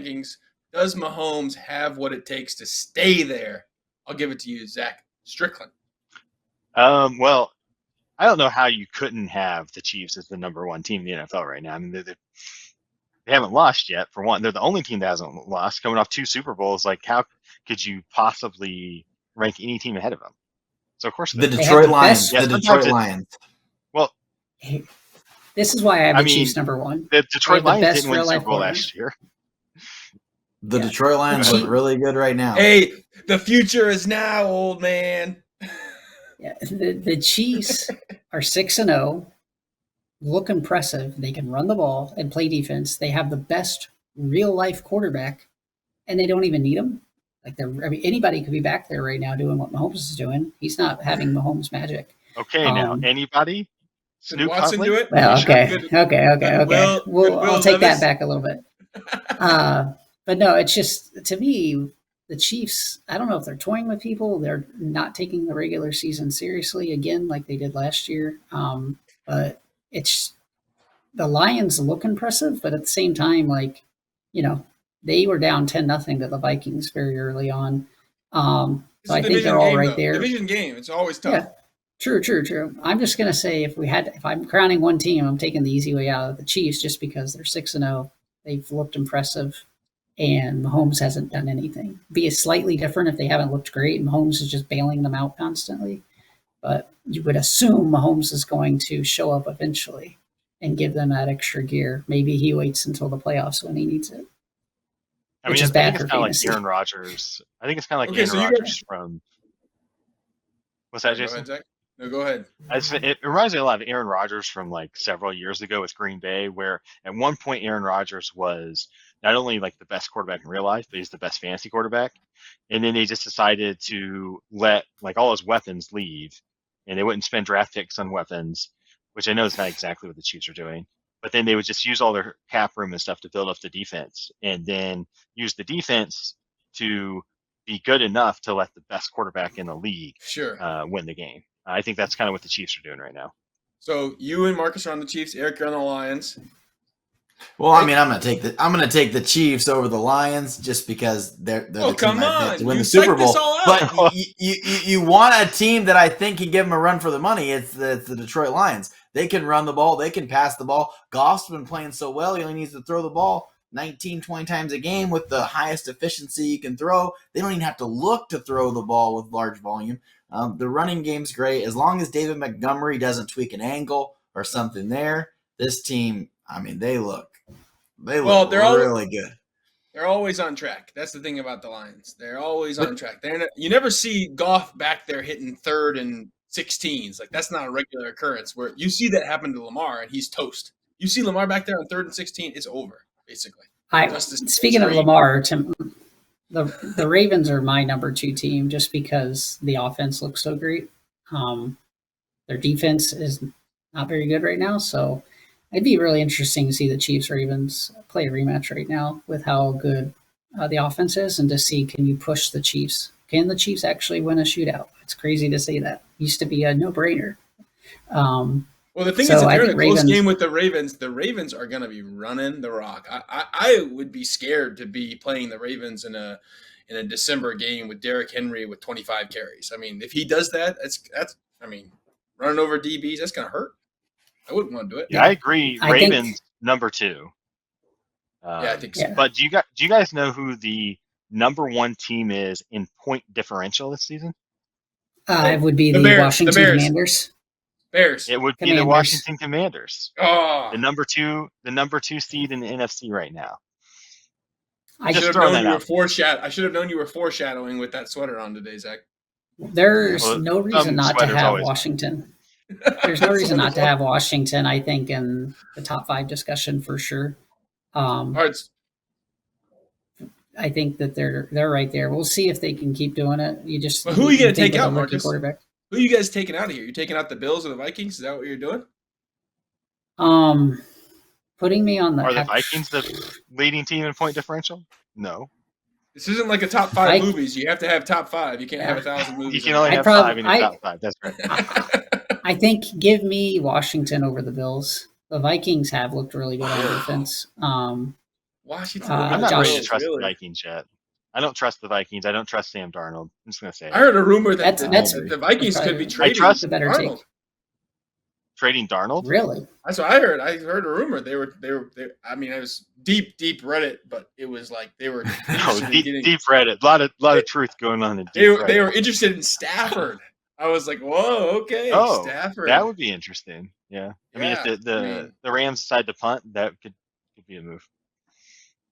Vikings. Does Mahomes have what it takes to stay there? I'll give it to you, Zach Strickland. Well, I don't know how you couldn't have the Chiefs as the number one team in the NFL right now. I mean, they haven't lost yet. For one, they're the only team that hasn't lost, coming off 2 Super Bowls. Like, how could you possibly rank any team ahead of them? So of course The they're Detroit Lions. Yeah, The sometimes Detroit it's Lions. well, This is why I have I the Chiefs mean, number one. the They Detroit have the Lions best didn't win the real-life Super Bowl quarterback. last year. The Yeah. Detroit Lions look really good right now. Hey, the future is now, old man. Yeah, the Chiefs are 6-0, look impressive. They can run the ball and play defense. They have the best real life quarterback, and they don't even need him. Like, anybody could be back there right now doing what Mahomes is doing. He's not having Mahomes magic. Okay, now anybody? Did Snoop Watson Huntley? do it? Well, Sure. okay. Will I'll take that Levis? back a little bit. But no, it's just, to me, the Chiefs, I don't know if they're toying with people. They're not taking the regular season seriously again, like they did last year. But it's, the Lions look impressive, but at the same time, like, they were down 10-0 to the Vikings very early on. So I think they're all right there. Division game. It's always tough. Yeah. True. I'm just gonna say, if I'm crowning one team, I'm taking the easy way out of the Chiefs, just because they're 6-0. They've looked impressive, and Mahomes hasn't done anything. Be slightly different if they haven't looked great. Mahomes is just bailing them out constantly, but you would assume Mahomes is going to show up eventually and give them that extra gear. Maybe he waits until the playoffs when he needs it. I mean, I think it's kind of like Aaron Rodgers. I think it's kind of like Aaron Rodgers from. What's that, Jason? Go ahead, Zach. No, go ahead. It reminds me a lot of Aaron Rodgers from like several years ago with Green Bay, where at one point Aaron Rodgers was not only like the best quarterback in real life, but he's the best fantasy quarterback. And then they just decided to let like all his weapons leave, and they wouldn't spend draft picks on weapons, which I know is not exactly what the Chiefs are doing. But then they would just use all their cap room and stuff to build up the defense, and then use the defense to be good enough to let the best quarterback in the league win the game. I think that's kind of what the Chiefs are doing right now. So you and Markus are on the Chiefs. Eric, you're on the Lions. Well, I mean, I'm gonna take the Chiefs over the Lions just because they're the team to win the Super Bowl. But you want a team that I think can give them a run for the money. It's the Detroit Lions. They can run the ball. They can pass the ball. Goff's been playing so well. He only needs to throw the ball 19, 20 times a game with the highest efficiency you can throw. They don't even have to look to throw the ball with large volume. The running game's great. As long as David Montgomery doesn't tweak an angle or something there, this team, I mean, they look really good. They're always on track. That's the thing about the Lions. They're always on track. You never see Goff back there hitting 3rd and 16s. Like, that's not a regular occurrence where you see that happen to Lamar and he's toast. You see Lamar back there on 3rd and 16, it's over, basically. Speaking of Lamar, Tim, the Ravens are my number 2 team just because the offense looks so great. Their defense is not very good right now, so it'd be really interesting to see the Chiefs-Ravens play a rematch right now with how good the offense is, and to see, can you push the Chiefs? Can the Chiefs actually win a shootout? It's crazy to say that. Used to be a no-brainer. Well, the thing is, if you're in a close game with the Ravens are going to be running the rock. I would be scared to be playing the Ravens in a December game with Derrick Henry with 25 carries. I mean, if he does that, that's running over DBs, that's going to hurt. I wouldn't want to do it. Yeah, I agree. Ravens number 2. I think so. But do you guys know who the number 1 team is in point differential this season? It would be the Washington Commanders. Bears. It would be the Washington Commanders. Oh. The number two seed in the NFC right now. I should have known you were foreshadowing with that sweater on today, Zach. There's no reason not to have Washington. There's no reason not to have Washington, I think, in the top 5 discussion for sure. I think that they're right there. We'll see if they can keep doing it. Who are you going to take out, Markus? Who are you guys taking out of here? You're taking out the Bills or the Vikings? Is that what you're doing? Putting me on the... Are the Vikings the leading team in point differential? No. This isn't like a top 5 movies. You have to have top 5. You can't have 1,000 movies. You can only have 5 in your top 5. That's right. I think give me Washington over the Bills. The Vikings have looked really good on defense. Washington. I'm not ready to trust the Vikings yet. I don't trust the Vikings. I don't trust Sam Darnold. I'm just gonna say. I heard a rumor that the Vikings could be trading Darnold. Trading Darnold? Really? That's what I heard. I heard a rumor they were. I mean, it was deep Reddit, but it was like they were deep Reddit. A lot of truth going on in deep Reddit. They were interested in Stafford. I was like, whoa, okay, Stafford. That would be interesting. Yeah. I mean, if the Rams decide to punt, that could be a move.